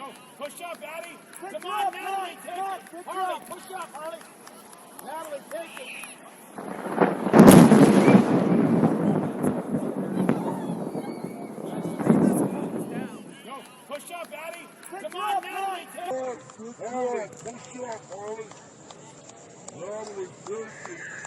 Go, push up, Addie. Come on, Natalie, take it. Harley, push up, Harley. Natalie, take it. Go, push up, Addie. Come on, Natalie, take it. Harley, push up, Harley. Natalie, take it.